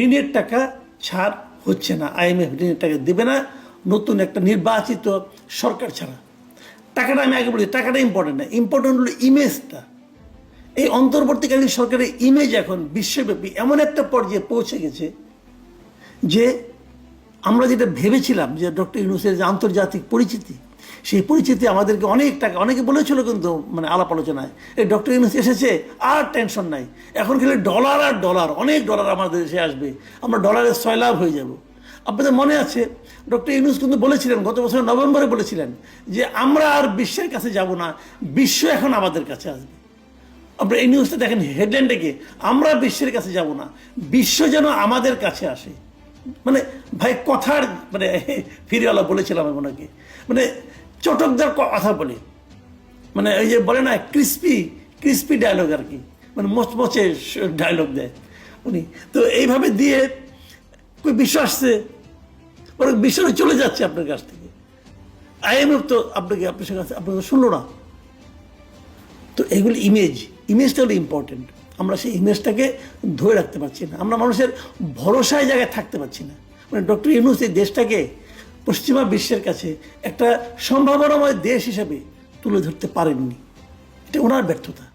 ঋণের টাকা ছাড় হচ্ছে না, IMF ঋণের টাকা দেবে না নতুন একটা নির্বাচিত সরকার ছাড়া। টাকাটা আমি আগে বলি, টাকাটা ইম্পর্টেন্ট না, ইম্পর্টেন্ট হলো ইমেজটা। এই অন্তর্বর্তীকালীন সরকারের ইমেজ এখন বিশ্বব্যাপী এমন একটা পর্যায়ে পৌঁছে গেছে যে আমরা যেটা ভেবেছিলাম যে ডক্টর ইউনূসের যে আন্তর্জাতিক পরিচিতি, সেই পরিচিতি আমাদেরকে অনেক টাকা, অনেকে বলেছিল কিন্তু মানে আলাপ আলোচনায়, এই ডক্টর ইউনূস এসেছে আর টেনশন নাই, এখন খেলে ডলার আর ডলার, অনেক ডলার আমাদের দেশে আসবে, আমরা ডলারের সয়লাভ হয়ে যাব। আপনাদের মনে আছে ডক্টর ইউনূস কিন্তু বলেছিলেন, গত বছর নভেম্বরে বলেছিলেন যে আমরা আর বিশ্বের কাছে যাব না, বিশ্ব এখন আমাদের কাছে আসবে। আপনারা এই নিউজটা দেখেন, হেডলাইনটা কি, আমরা বিশ্বের কাছে যাব না, বিশ্ব যেন আমাদের কাছে আসে। মানে ভাই কথার মানে ফিরিওয়ালা বলেছিলাম আমি ওনাকে, মানে চটকদার কথা বলে, মানে ওই যে বলে না ক্রিস্পি ডায়লগ আর কি, মানে মচমচে ডায়লগ দেয় উনি। তো এইভাবে দিয়ে বিশ্ব আসছে, ওরা বিশ্ব চলে যাচ্ছে আপনার কাছ থেকে। IMF তো আপনার কাছে আপনাকে শুনলো না। তো এইগুলি ইমেজটা হলো ইম্পর্টেন্ট। আমরা সেই ইমেজটাকে ধরে রাখতে পারছি না, আমরা মানুষের ভরসায় জায়গায় থাকতে পারছি না। মানে ডক্টর ইউনূস এই দেশটাকে পশ্চিমা বিশ্বের কাছে একটা সম্ভাবনাময় দেশ হিসাবে তুলে ধরতে পারেননি, এটা ওনার ব্যর্থতা।